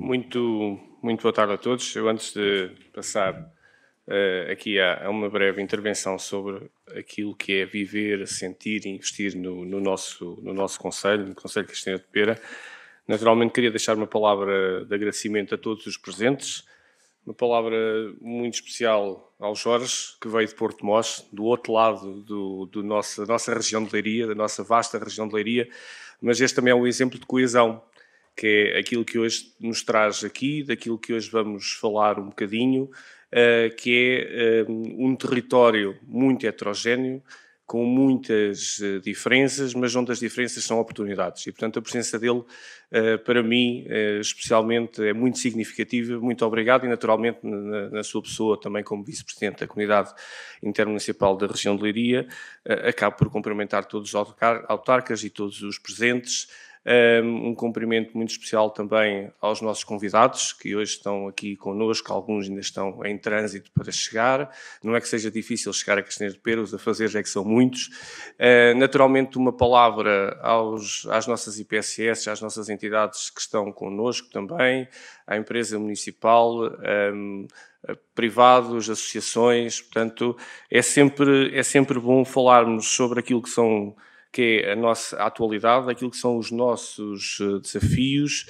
Muito boa tarde a todos. Eu, antes de passar aqui a uma breve intervenção sobre aquilo que é viver, sentir e investir no nosso Conselho, no Conselho Castanheiro de Pera, naturalmente queria deixar uma palavra de agradecimento a todos os presentes, uma palavra muito especial ao Jorge, que veio de Porto Mós, do outro lado da nossa região de Leiria, da nossa vasta região de Leiria, mas este também é um exemplo de coesão, que é aquilo que hoje nos traz aqui, daquilo que hoje vamos falar um bocadinho, que é um território muito heterogéneo, com muitas diferenças, mas onde as diferenças são oportunidades. E, portanto, a presença dele, para mim, especialmente, é muito significativa. Muito obrigado e, naturalmente, na sua pessoa, também como Vice-Presidente da Comunidade Intermunicipal da região de Leiria, acabo por cumprimentar todos os autarcas e todos os presentes. Um cumprimento muito especial também aos nossos convidados, que hoje estão aqui connosco, alguns ainda estão em trânsito para chegar. Não é que seja difícil chegar a Castanheiro de Pera, os afazeres é que são muitos. Naturalmente, uma palavra às nossas IPSS, às nossas entidades que estão connosco também, à empresa municipal, privados, associações. Portanto, é sempre bom falarmos sobre aquilo que é a nossa atualidade, aquilo que são os nossos desafios,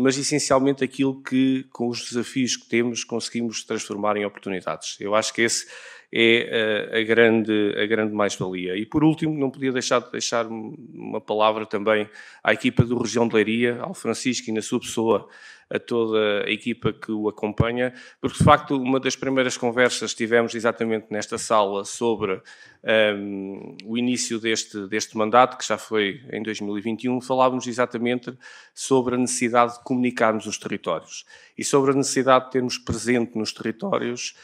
mas essencialmente aquilo que, com os desafios que temos, conseguimos transformar em oportunidades. Eu acho que esse é a grande mais-valia. E, por último, não podia deixar de deixar uma palavra também à equipa do Região de Leiria, ao Francisco e, na sua pessoa, a toda a equipa que o acompanha, porque, de facto, uma das primeiras conversas que tivemos exatamente nesta sala sobre o início deste mandato, que já foi em 2021, falávamos exatamente sobre a necessidade de comunicarmos os territórios e sobre a necessidade de termos presente nos territórios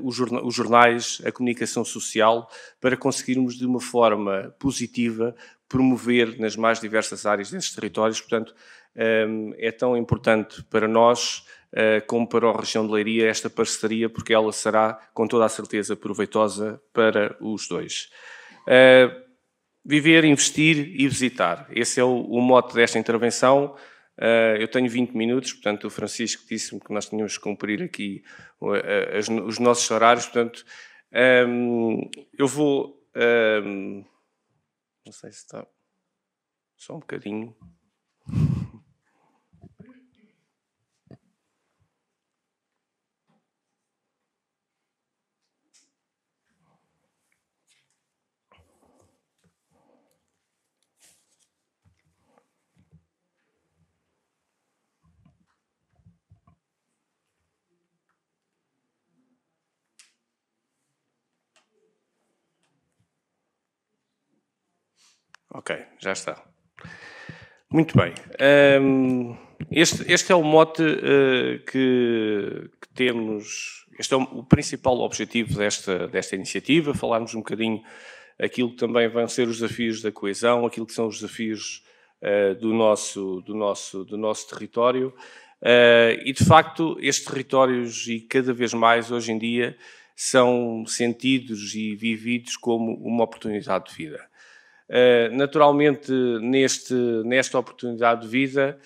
os jornais, a comunicação social, para conseguirmos de uma forma positiva promover nas mais diversas áreas desses territórios. Portanto, é tão importante para nós como para a região de Leiria esta parceria, porque ela será, com toda a certeza, proveitosa para os dois. Viver, investir e visitar. Esse é o mote desta intervenção. Eu tenho 20 minutos, portanto, o Francisco disse-me que nós tínhamos que cumprir aqui os nossos horários, portanto, eu vou... não sei se está... Só um bocadinho... Ok, já está. Muito bem. Este é o mote que temos, este é o principal objetivo desta iniciativa, falarmos um bocadinho aquilo que também vão ser os desafios da coesão, aquilo que são os desafios do nosso território. E, de facto, estes territórios, e cada vez mais hoje em dia, são sentidos e vividos como uma oportunidade de vida. Naturalmente, nesta oportunidade de vida,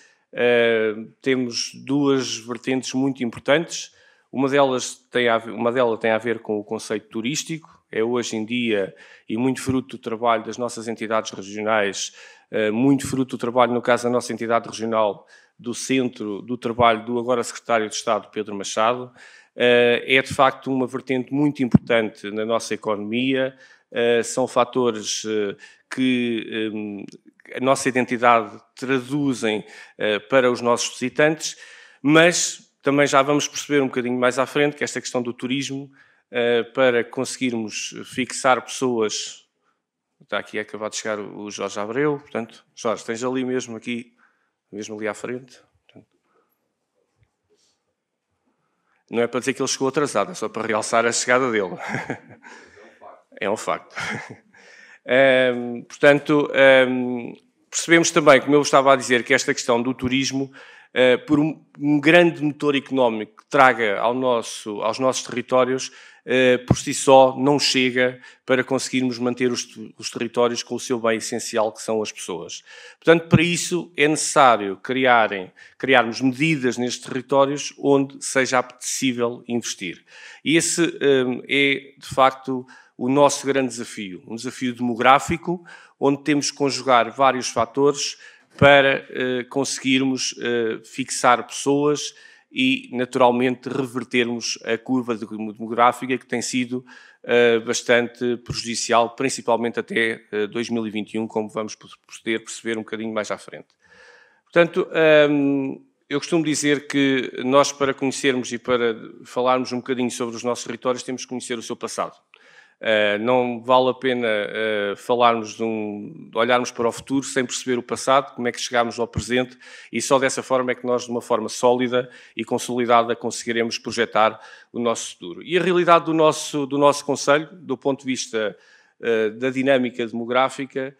temos duas vertentes muito importantes. Uma delas tem a ver com o conceito turístico. É hoje em dia, e muito fruto do trabalho das nossas entidades regionais, muito fruto do trabalho, no caso da nossa entidade regional, do Centro do Trabalho do agora Secretário de Estado, Pedro Machado. É, de facto, uma vertente muito importante na nossa economia. São fatores que a nossa identidade traduzem para os nossos visitantes, mas também já vamos perceber um bocadinho mais à frente que esta questão do turismo, para conseguirmos fixar pessoas... Está aqui acabado de chegar o Jorge Abreu, portanto, Jorge, tens ali mesmo ali à frente. Não é para dizer que ele chegou atrasado, é só para realçar a chegada dele. É um facto. Portanto, percebemos também, como eu estava a dizer, que esta questão do turismo, por um grande motor económico que traga aos nossos territórios, por si só não chega para conseguirmos manter os territórios com o seu bem essencial, que são as pessoas. Portanto, para isso é necessário criarmos medidas nestes territórios onde seja apetecível investir. E esse é, de facto, o nosso grande desafio, um desafio demográfico, onde temos que conjugar vários fatores para conseguirmos fixar pessoas e, naturalmente, revertermos a curva demográfica que tem sido bastante prejudicial, principalmente até 2021, como vamos poder perceber um bocadinho mais à frente. Portanto, eu costumo dizer que nós, para conhecermos e para falarmos um bocadinho sobre os nossos territórios, temos que conhecer o seu passado. Não vale a pena olharmos para o futuro sem perceber o passado, como é que chegámos ao presente, e só dessa forma é que nós, de uma forma sólida e consolidada, conseguiremos projetar o nosso futuro. E a realidade do nosso concelho, do ponto de vista da dinâmica demográfica,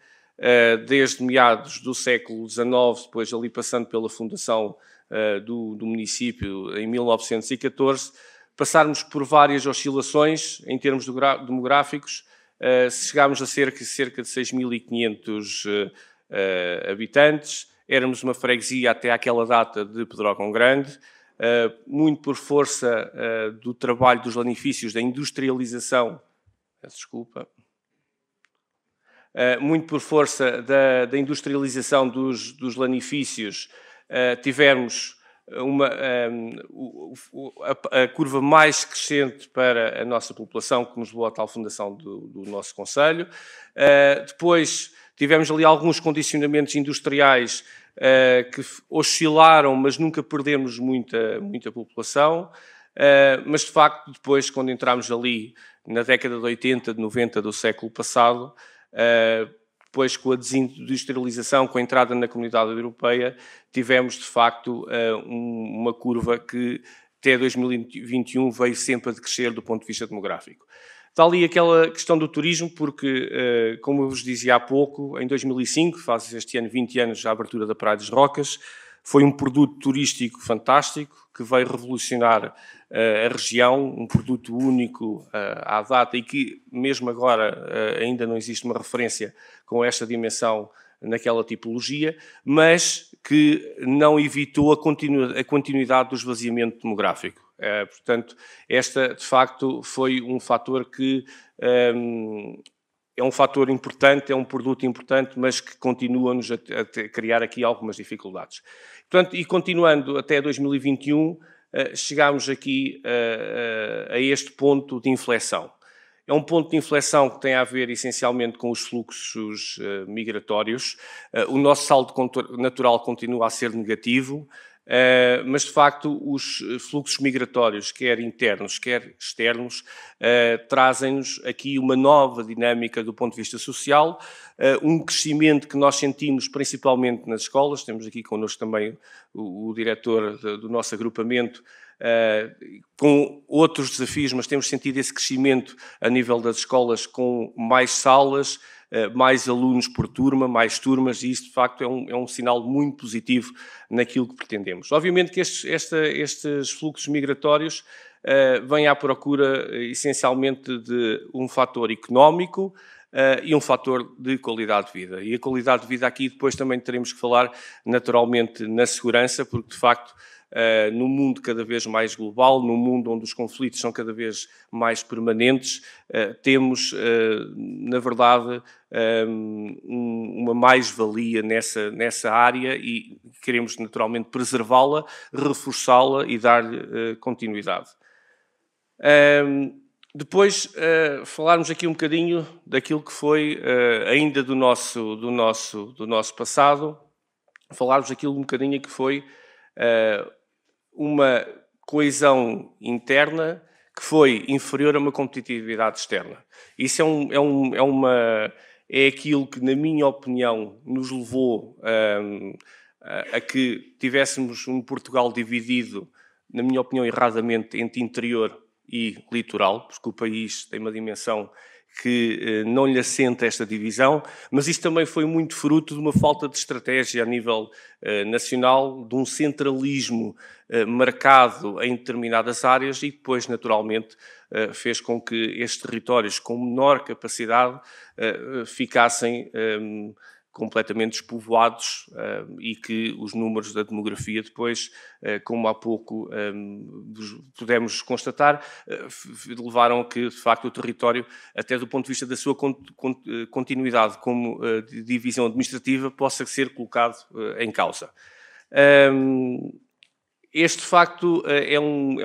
desde meados do século XIX, depois ali passando pela fundação do município em 1914, passarmos por várias oscilações em termos demográficos, chegámos a cerca de 6.500 habitantes, éramos uma freguesia até àquela data de Pedrógão Grande, muito por força do trabalho dos lanifícios, da industrialização, muito por força da industrialização dos lanifícios, tivemos a curva mais crescente para a nossa população, que nos levou à tal fundação do nosso concelho. Depois tivemos ali alguns condicionamentos industriais que oscilaram, mas nunca perdemos muita população. Mas, de facto, depois, quando entramos ali na década de 80, de 90 do século passado, depois, com a desindustrialização, com a entrada na Comunidade Europeia, tivemos, de facto, uma curva que até 2021 veio sempre a decrescer do ponto de vista demográfico. Está ali aquela questão do turismo, porque, como eu vos dizia há pouco, em 2005, faz este ano 20 anos a abertura da Praia das Rocas, foi um produto turístico fantástico, que veio revolucionar a região, um produto único à data e que, mesmo agora, ainda não existe uma referência com esta dimensão naquela tipologia, mas que não evitou a continuidade do esvaziamento demográfico. Portanto, esta, de facto, foi um fator que é um fator importante, é um produto importante, mas que continua-nos a criar aqui algumas dificuldades. Portanto, e continuando até 2021, chegámos aqui a este ponto de inflexão. É um ponto de inflexão que tem a ver essencialmente com os fluxos migratórios. O nosso saldo natural continua a ser negativo, mas de facto os fluxos migratórios, quer internos, quer externos, trazem-nos aqui uma nova dinâmica do ponto de vista social, um crescimento que nós sentimos principalmente nas escolas. Temos aqui connosco também o diretor do nosso agrupamento, com outros desafios, mas temos sentido esse crescimento a nível das escolas, com mais salas, mais alunos por turma, mais turmas, e isso, de facto, é um sinal muito positivo naquilo que pretendemos. Obviamente que estes fluxos migratórios vêm à procura, essencialmente, de um fator económico e um fator de qualidade de vida. E a qualidade de vida aqui depois também teremos que falar, naturalmente, na segurança, porque, de facto, num mundo cada vez mais global, num mundo onde os conflitos são cada vez mais permanentes, temos, na verdade, uma mais-valia nessa área e queremos naturalmente preservá-la, reforçá-la e dar-lhe continuidade. Depois, falarmos aqui um bocadinho daquilo que foi ainda do nosso passado, falarmos aquilo um bocadinho que foi uma coesão interna que foi inferior a uma competitividade externa. Isso é aquilo que, na minha opinião, nos levou a que tivéssemos um Portugal dividido, na minha opinião, erradamente, entre interior e litoral, porque o país tem uma dimensão que não lhe assenta esta divisão, mas isto também foi muito fruto de uma falta de estratégia a nível nacional, de um centralismo marcado em determinadas áreas e depois, naturalmente, fez com que estes territórios com menor capacidade ficassem completamente despovoados e que os números da demografia depois, como há pouco pudemos constatar, levaram a que, de facto, o território, até do ponto de vista da sua continuidade como divisão administrativa, possa ser colocado em causa. Este facto é um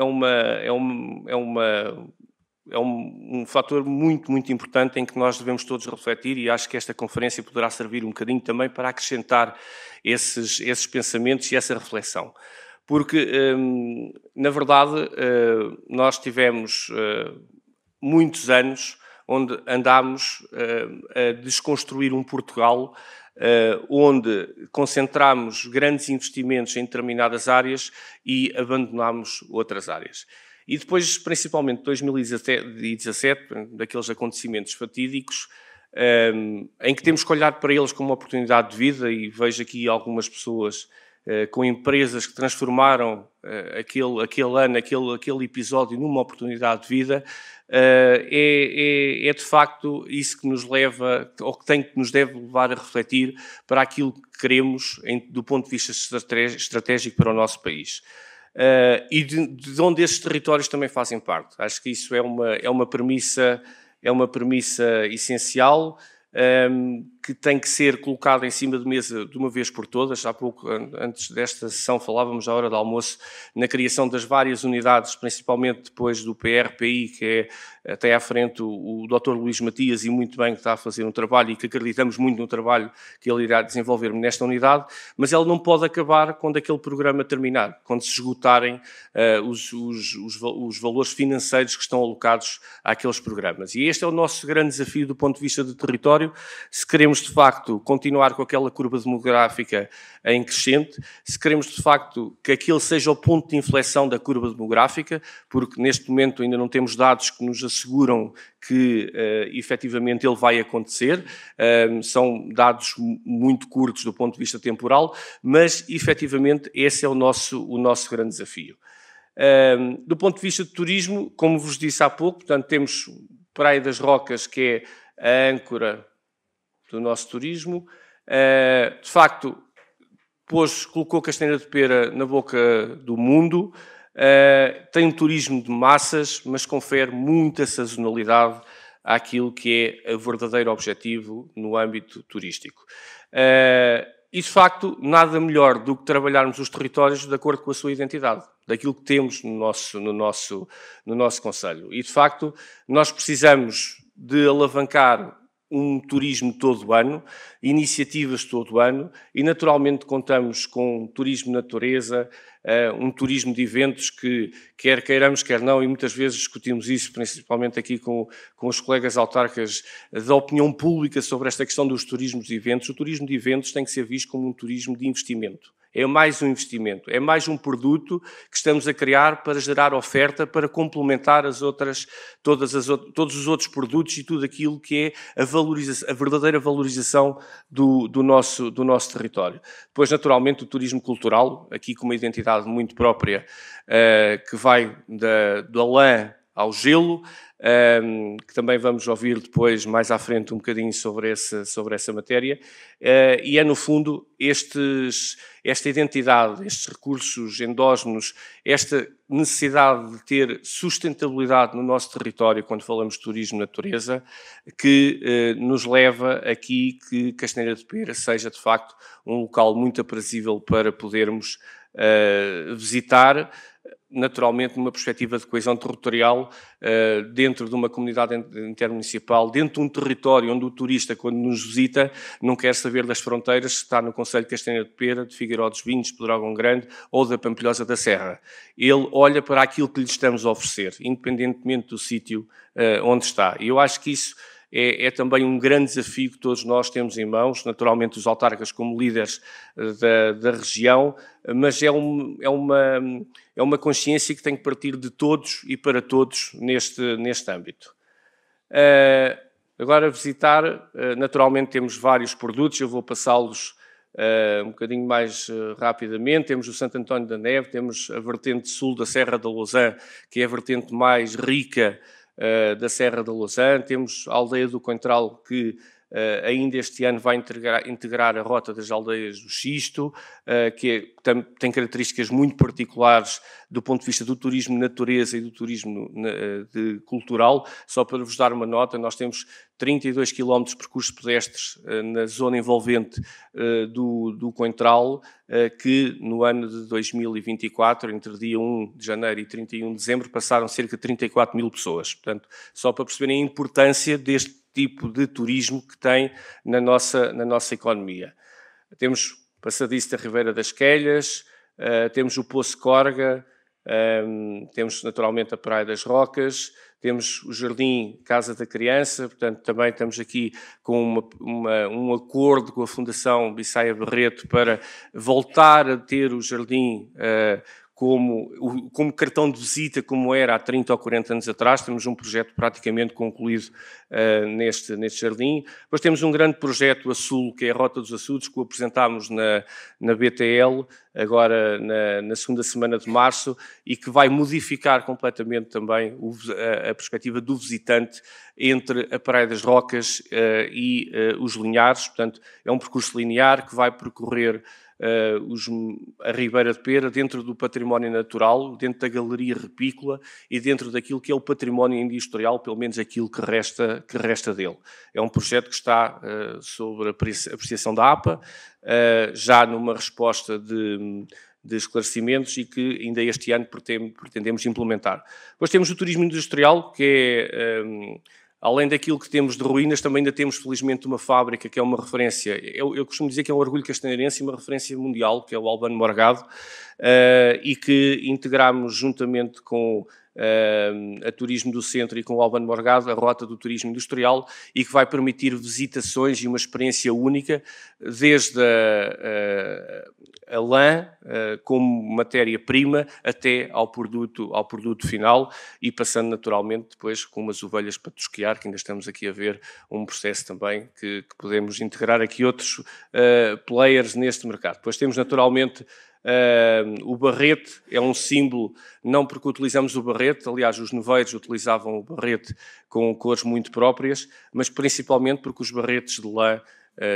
fator muito, muito importante em que nós devemos todos refletir e acho que esta conferência poderá servir um bocadinho também para acrescentar esses pensamentos e essa reflexão. Porque, na verdade, nós tivemos muitos anos onde andámos a desconstruir um Portugal onde concentramos grandes investimentos em determinadas áreas e abandonámos outras áreas. E depois, principalmente, 2017, daqueles acontecimentos fatídicos, em que temos que olhar para eles como uma oportunidade de vida, e vejo aqui algumas pessoas com empresas que transformaram aquele ano, aquele episódio numa oportunidade de vida, é de facto isso que nos leva, ou que nos deve levar a refletir para aquilo que queremos do ponto de vista estratégico para o nosso país. E de onde esses territórios também fazem parte. Acho que isso é uma premissa essencial, que tem que ser colocada em cima de mesa de uma vez por todas. Há pouco, antes desta sessão, falávamos à hora do almoço na criação das várias unidades, principalmente depois do PRPI, que é até à frente o Dr. Luís Matias, e muito bem que está a fazer um trabalho e que acreditamos muito no trabalho que ele irá desenvolver nesta unidade, mas ela não pode acabar quando aquele programa terminar, quando se esgotarem os valores financeiros que estão alocados àqueles programas. E este é o nosso grande desafio do ponto de vista do território, se queremos de facto continuar com aquela curva demográfica em crescente, se queremos de facto que aquele seja o ponto de inflexão da curva demográfica, porque neste momento ainda não temos dados que nos asseguram que efetivamente ele vai acontecer, são dados muito curtos do ponto de vista temporal, mas efetivamente esse é o nosso grande desafio. Do ponto de vista de turismo, como vos disse há pouco, portanto temos Praia das Rocas, que é a âncora do nosso turismo. De facto, colocou Castanheira de Pera na boca do mundo, tem um turismo de massas, mas confere muita sazonalidade àquilo que é o verdadeiro objetivo no âmbito turístico. E, de facto, nada melhor do que trabalharmos os territórios de acordo com a sua identidade, daquilo que temos no nosso concelho. E, de facto, nós precisamos de alavancar um turismo todo o ano, iniciativas todo o ano e, naturalmente, contamos com turismo de natureza, um turismo de eventos que, quer queiramos, quer não, e muitas vezes discutimos isso, principalmente aqui com os colegas autarcas da opinião pública sobre esta questão dos turismos de eventos. O turismo de eventos tem que ser visto como um turismo de investimento. É mais um investimento, é mais um produto que estamos a criar para gerar oferta, para complementar todos os outros produtos e tudo aquilo que é a verdadeira valorização do nosso território. Depois, naturalmente, o turismo cultural, aqui com uma identidade muito própria, que vai do lã ao gelo, que também vamos ouvir depois, mais à frente, um bocadinho sobre essa matéria, e é, no fundo, esta identidade, estes recursos endógenos, esta necessidade de ter sustentabilidade no nosso território, quando falamos de turismo de natureza, que nos leva aqui que Castanheira de Pera seja, de facto, um local muito aprazível para podermos visitar, naturalmente numa perspectiva de coesão territorial, dentro de uma comunidade intermunicipal, dentro de um território onde o turista, quando nos visita, não quer saber das fronteiras, se está no concelho de Castanheira de Pera, de Figueiró dos Vinhos, Pedrógão Grande ou da Pampilhosa da Serra. Ele olha para aquilo que lhe estamos a oferecer, independentemente do sítio onde está. E eu acho que isso é também um grande desafio que todos nós temos em mãos, naturalmente os autarcas como líderes da região, mas é uma consciência que tem que partir de todos e para todos neste âmbito. Agora, visitar, naturalmente temos vários produtos, eu vou passá-los um bocadinho mais rapidamente. Temos o Santo António da Neve, temos a vertente sul da Serra da Lousã, que é a vertente mais rica da Serra da Lousã. Temos a aldeia do Coentral, que ainda este ano vai integrar a rota das aldeias do Xisto, que tem características muito particulares do ponto de vista do turismo de natureza e do turismo cultural. Só para vos dar uma nota, nós temos 32 km de percursos pedestres na zona envolvente do Coentral, que no ano de 2024, entre dia 1 de janeiro e 31 de dezembro, passaram cerca de 34 mil pessoas. Portanto, só para perceberem a importância deste tipo de turismo que tem na nossa economia. Temos o Passadiço da Ribeira das Quelhas, temos o Poço Corga, temos naturalmente a Praia das Rocas, temos o Jardim Casa da Criança, portanto também estamos aqui com um acordo com a Fundação Bissaia Barreto para voltar a ter o jardim como cartão de visita, como era há 30 ou 40 anos atrás. Temos um projeto praticamente concluído neste jardim. Depois temos um grande projeto a sul, que é a Rota dos Açudes, que o apresentámos na BTL, agora na segunda semana de março, e que vai modificar completamente também a perspectiva do visitante entre a Praia das Rocas e os Linhares. Portanto, é um percurso linear que vai percorrer a Ribeira de Pera dentro do património natural, dentro da galeria repícola e dentro daquilo que é o património industrial, pelo menos aquilo que resta dele. É um projeto que está sob a apreciação da APA, já numa resposta de esclarecimentos, e que ainda este ano pretendemos implementar. Depois temos o turismo industrial, que é... além daquilo que temos de ruínas, também ainda temos, felizmente, uma fábrica que é uma referência. Eu costumo dizer que é um orgulho castanheirense e uma referência mundial, que é o Albano Morgado, e que integramos juntamente com a Turismo do Centro e com o Albano Morgado a rota do turismo industrial, e que vai permitir visitações e uma experiência única, desde a lã como matéria-prima até ao produto final, e passando naturalmente depois com umas ovelhas para tosquiar, que ainda estamos aqui a ver um processo também que podemos integrar aqui outros players neste mercado. Depois temos naturalmente o barrete, é um símbolo, não porque utilizamos o barrete, aliás os neveiros utilizavam o barrete com cores muito próprias, mas principalmente porque os barretes de lã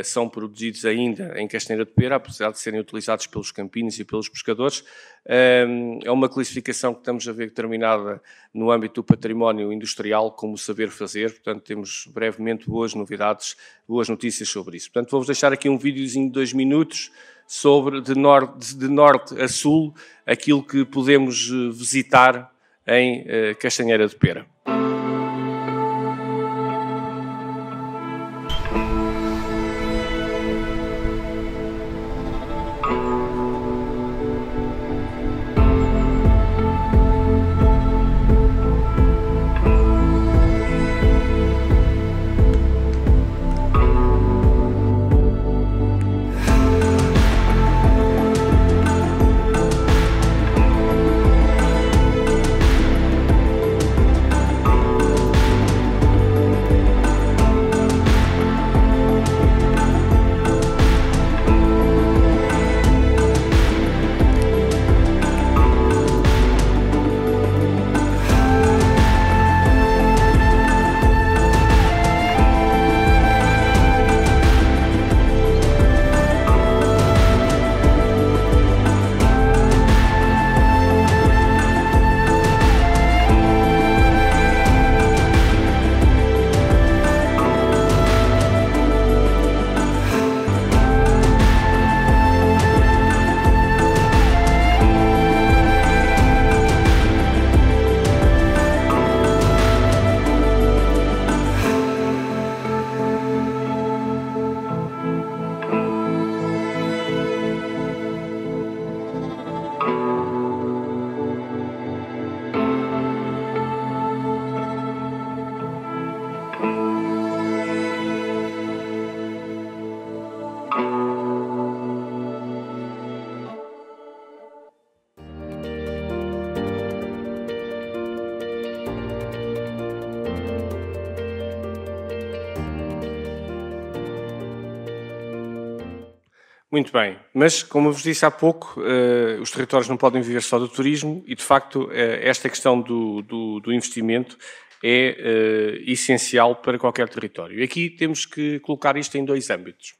são produzidos ainda em Castanheira de Pera, apesar de serem utilizados pelos campinos e pelos pescadores. É uma classificação que estamos a ver determinada no âmbito do património industrial como saber fazer, portanto temos brevemente boas novidades, boas notícias sobre isso. Portanto, vou-vos deixar aqui um videozinho de 2 minutos sobre, de norte a sul, aquilo que podemos visitar em Castanheira de Pera. Muito bem, mas como eu vos disse há pouco, os territórios não podem viver só do turismo e, de facto, esta questão do investimento é essencial para qualquer território. E aqui temos que colocar isto em dois âmbitos.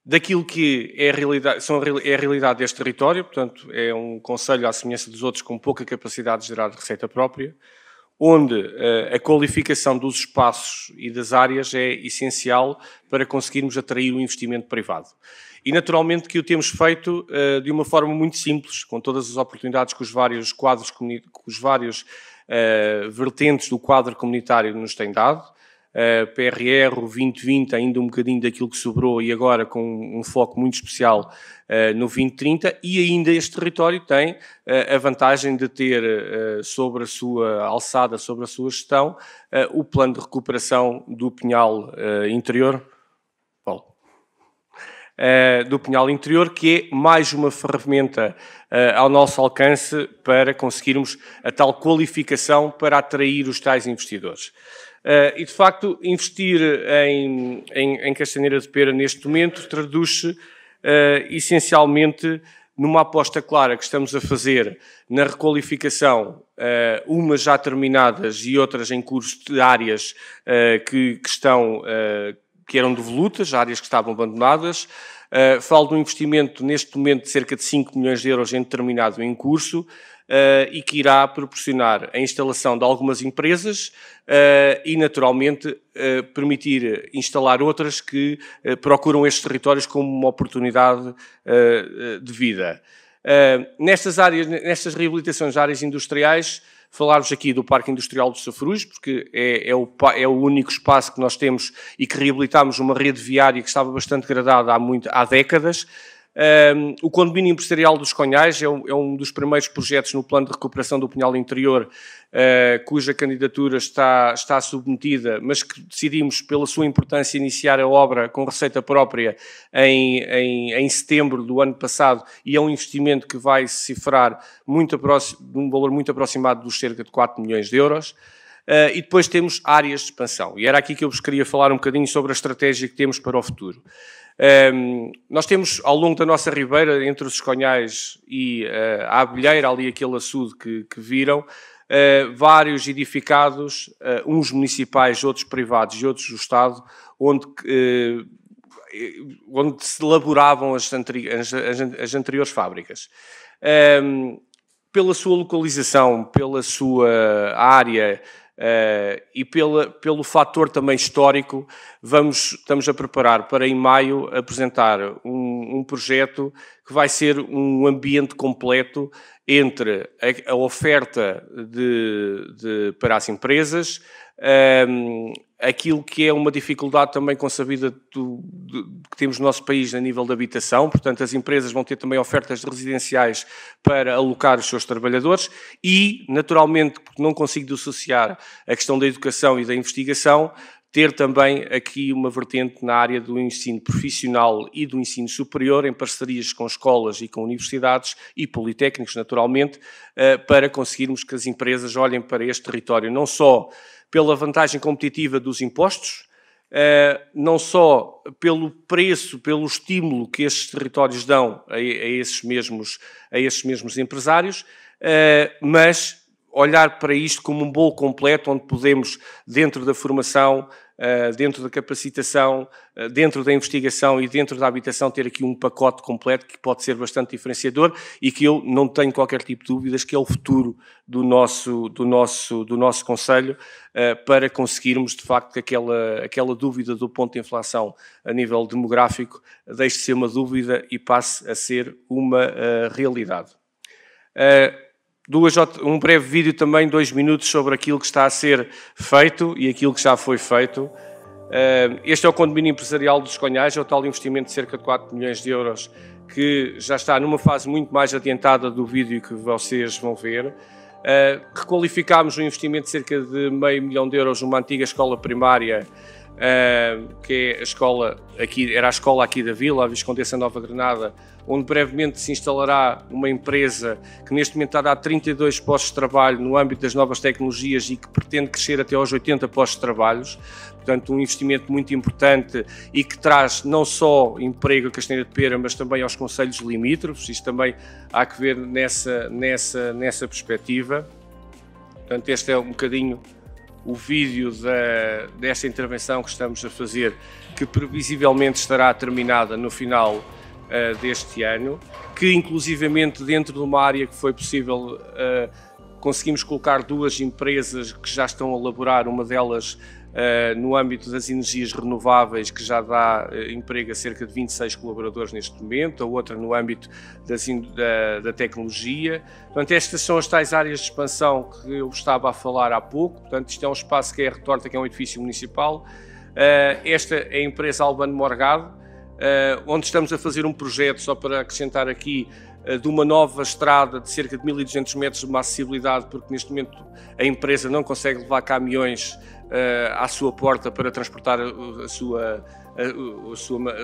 Daquilo que é a realidade deste território, portanto, é um concelho à semelhança dos outros com pouca capacidade de gerar receita própria, onde a qualificação dos espaços e das áreas é essencial para conseguirmos atrair o investimento privado. E, naturalmente, que o temos feito de uma forma muito simples, com todas as oportunidades que os vários quadros, vertentes do quadro comunitário nos têm dado. PRR, o 2020, ainda um bocadinho daquilo que sobrou e agora com um foco muito especial no 2030, e ainda este território tem a vantagem de ter sobre a sua alçada, sobre a sua gestão, o plano de recuperação do Pinhal Interior, do Pinhal Interior, que é mais uma ferramenta ao nosso alcance para conseguirmos a tal qualificação para atrair os tais investidores. E, de facto, investir em Castanheira de Pera neste momento traduz-se essencialmente numa aposta clara que estamos a fazer na requalificação, umas já terminadas e outras em curso de áreas que eram devolutas, áreas que estavam abandonadas. Falo de um investimento neste momento de cerca de 5 milhões de euros em determinado em curso, e que irá proporcionar a instalação de algumas empresas e, naturalmente, permitir instalar outras que procuram estes territórios como uma oportunidade de vida. Nestas reabilitações de áreas industriais, falar-vos aqui do Parque Industrial do Safruz, porque é o único espaço que nós temos e que reabilitámos uma rede viária que estava bastante degradada há décadas. O Condomínio Empresarial dos Conhais é um dos primeiros projetos no plano de recuperação do Pinhal Interior, cuja candidatura está submetida, mas que decidimos, pela sua importância, iniciar a obra com receita própria em setembro do ano passado, e é um investimento que vai se cifrar de um valor muito aproximado dos cerca de 4 milhões de euros. E depois temos áreas de expansão. E era aqui que eu vos queria falar um bocadinho sobre a estratégia que temos para o futuro. Nós temos, ao longo da nossa ribeira, entre os Esconhais e a Abelheira, ali aquele açude que viram, vários edificados, uns municipais, outros privados e outros do Estado, onde se elaboravam as anteriores fábricas. Pela sua localização, pela sua área, e pelo fator também histórico, estamos a preparar para, em maio, apresentar um projeto que vai ser um ambiente completo entre a oferta para as empresas, aquilo que é uma dificuldade também consabida que temos no nosso país a nível de habitação. Portanto, as empresas vão ter também ofertas residenciais para alocar os seus trabalhadores e, naturalmente, porque não consigo dissociar a questão da educação e da investigação, ter também aqui uma vertente na área do ensino profissional e do ensino superior, em parcerias com escolas e com universidades e politécnicos, naturalmente, para conseguirmos que as empresas olhem para este território, não só pela vantagem competitiva dos impostos, não só pelo preço, pelo estímulo que estes territórios dão a esses mesmos empresários, mas olhar para isto como um bolo completo, onde podemos, dentro da formação, dentro da capacitação, dentro da investigação e dentro da habitação, ter aqui um pacote completo que pode ser bastante diferenciador e que eu não tenho qualquer tipo de dúvidas que é o futuro do nosso concelho, para conseguirmos, de facto, que aquela dúvida do ponto de inflação a nível demográfico deixe de ser uma dúvida e passe a ser uma realidade. Um breve vídeo também, 2 minutos, sobre aquilo que está a ser feito e aquilo que já foi feito. Este é o Condomínio Empresarial dos Conhais, é o tal investimento de cerca de 4 milhões de euros, que já está numa fase muito mais adiantada do vídeo que vocês vão ver. Requalificámos um investimento de cerca de 500 mil euros numa antiga escola primária, que é a escola aqui, era a escola aqui da Vila, a Viscondessa Nova Granada, onde brevemente se instalará uma empresa que neste momento está a dar 32 postos de trabalho no âmbito das novas tecnologias e que pretende crescer até aos 80 postos de trabalho. Portanto, um investimento muito importante e que traz não só emprego a Castanheira de Pera, mas também aos concelhos limítrofes. Isto também há que ver nessa perspectiva. Portanto, este é um bocadinho o vídeo desta intervenção que estamos a fazer, que previsivelmente estará terminada no final deste ano, que inclusivamente dentro de uma área que foi possível, conseguimos colocar 2 empresas que já estão a elaborar, uma delas no âmbito das energias renováveis, que já dá emprego a cerca de 26 colaboradores neste momento, a outra no âmbito da tecnologia. Portanto, estas são as tais áreas de expansão que eu estava a falar há pouco. Portanto, isto é um espaço que é a Retorta, que é um edifício municipal. Esta é a empresa Albano Morgado, onde estamos a fazer um projeto, só para acrescentar aqui, de uma nova estrada de cerca de 1.200 metros de uma acessibilidade, porque neste momento a empresa não consegue levar caminhões à sua porta para transportar o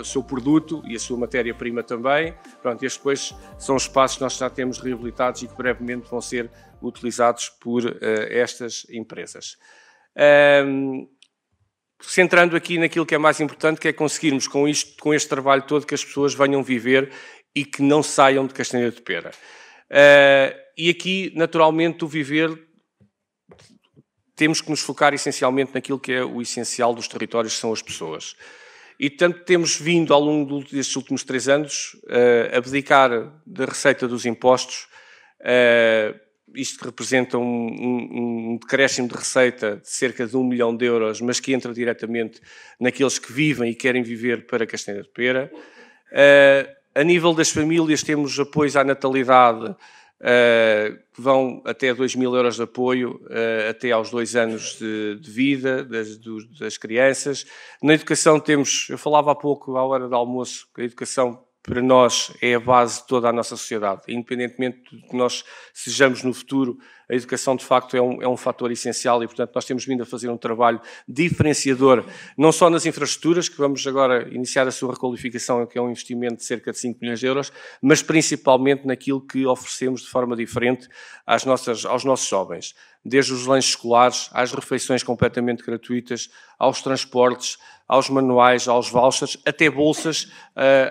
seu produto e a sua matéria-prima também. Pronto, estes depois são espaços que nós já temos reabilitados e que brevemente vão ser utilizados por estas empresas. Centrando aqui naquilo que é mais importante, que é conseguirmos com este trabalho todo que as pessoas venham viver e que não saiam de Castanheira de Pera. E aqui, naturalmente, o viver, temos que nos focar essencialmente naquilo que é o essencial dos territórios, que são as pessoas. E, portanto, temos vindo ao longo destes últimos 3 anos a abdicar da receita dos impostos. Isto representa um decréscimo de receita de cerca de 1 milhão de euros, mas que entra diretamente naqueles que vivem e querem viver para Castanheira de Pera. A nível das famílias, temos apoios à natalidade, que vão até 2.000 euros de apoio, até aos 2 anos de vida das crianças. Na educação temos, eu falava há pouco, à hora do almoço, que a educação para nós é a base de toda a nossa sociedade. Independentemente de que nós sejamos no futuro, a educação de facto é um fator essencial e, portanto, nós temos vindo a fazer um trabalho diferenciador, não só nas infraestruturas, que vamos agora iniciar a sua requalificação, que é um investimento de cerca de 5 milhões de euros, mas principalmente naquilo que oferecemos de forma diferente aos nossos jovens. Desde os lanches escolares, às refeições completamente gratuitas, aos transportes, aos manuais, aos vouchers, até bolsas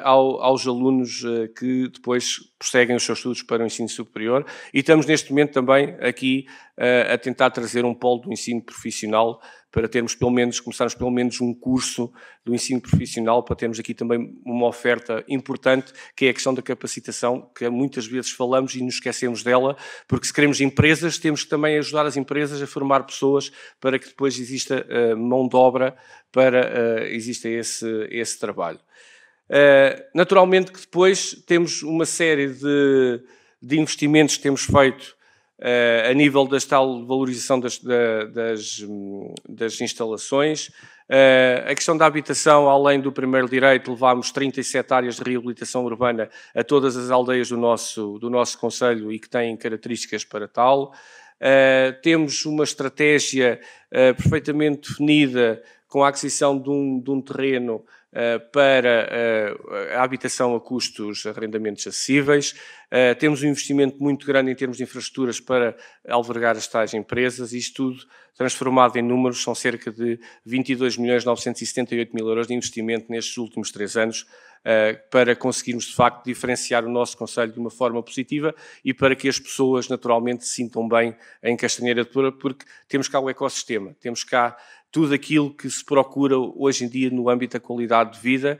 aos alunos que depois prosseguem os seus estudos para o ensino superior. E estamos neste momento também aqui a tentar trazer um polo do ensino profissional para termos começarmos pelo menos um curso do ensino profissional, para termos aqui também uma oferta importante, que é a questão da capacitação, que muitas vezes falamos e nos esquecemos dela, porque se queremos empresas, temos que também ajudar as empresas a formar pessoas para que depois exista mão de obra para exista esse trabalho. Naturalmente que depois temos uma série de investimentos que temos feito a nível da tal valorização das instalações. A questão da habitação, além do primeiro direito, levámos 37 áreas de reabilitação urbana a todas as aldeias do nosso concelho e que têm características para tal. Temos uma estratégia perfeitamente definida com a aquisição de um terreno para a habitação a custos, arrendamentos acessíveis. Temos um investimento muito grande em termos de infraestruturas para albergar as tais empresas. Isto tudo transformado em números, são cerca de 22.978.000 euros de investimento nestes últimos 3 anos, para conseguirmos, de facto, diferenciar o nosso concelho de uma forma positiva e para que as pessoas, naturalmente, se sintam bem em Castanheira de Pera, porque temos cá o ecossistema, temos cá tudo aquilo que se procura hoje em dia no âmbito da qualidade de vida.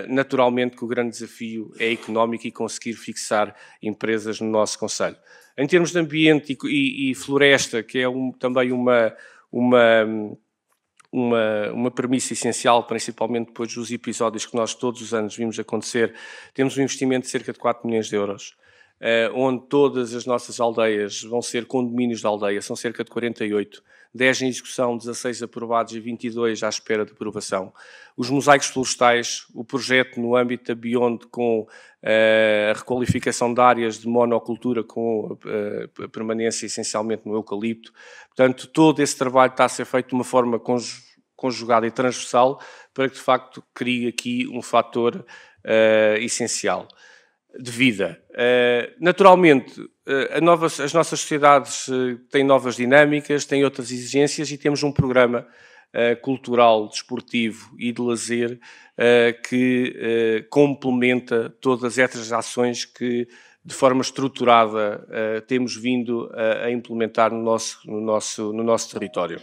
Naturalmente que o grande desafio é económico e conseguir fixar empresas no nosso concelho. Em termos de ambiente e floresta, que é também uma premissa essencial, principalmente depois dos episódios que nós todos os anos vimos acontecer, temos um investimento de cerca de 4 milhões de euros, onde todas as nossas aldeias vão ser condomínios de aldeia, são cerca de 48, 10 em execução, 16 aprovados e 22 à espera de aprovação. Os mosaicos florestais, o projeto no âmbito da Beyond com a requalificação de áreas de monocultura com a permanência essencialmente no eucalipto. Portanto, todo esse trabalho está a ser feito de uma forma conjugada e transversal para que, de facto, crie aqui um fator essencial de vida. Naturalmente, as nossas sociedades têm novas dinâmicas, têm outras exigências e temos um programa cultural, desportivo e de lazer que complementa todas estas ações que, de forma estruturada, temos vindo a implementar no nosso território.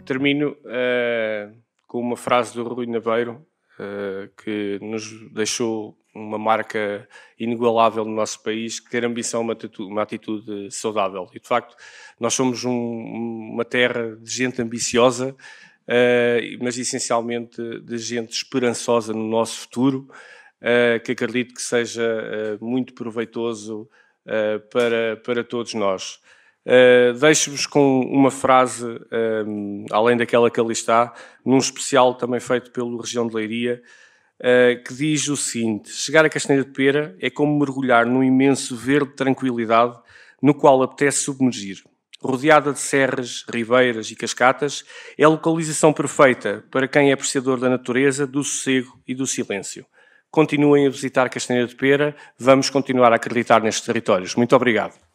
Termino com uma frase do Rui Naveiro, que nos deixou uma marca inigualável no nosso país, que ter ambição é uma atitude saudável. E, de facto, nós somos uma terra de gente ambiciosa, mas essencialmente de gente esperançosa no nosso futuro, que acredito que seja muito proveitoso para todos nós. Deixo-vos com uma frase, além daquela que ali está, num especial também feito pelo Região de Leiria, que diz o seguinte: chegar a Castanheira de Pera é como mergulhar num imenso verde tranquilidade no qual apetece submergir. Rodeada de serras, ribeiras e cascatas, é a localização perfeita para quem é apreciador da natureza, do sossego e do silêncio. Continuem a visitar Castanheira de Pera, vamos continuar a acreditar nestes territórios. Muito obrigado.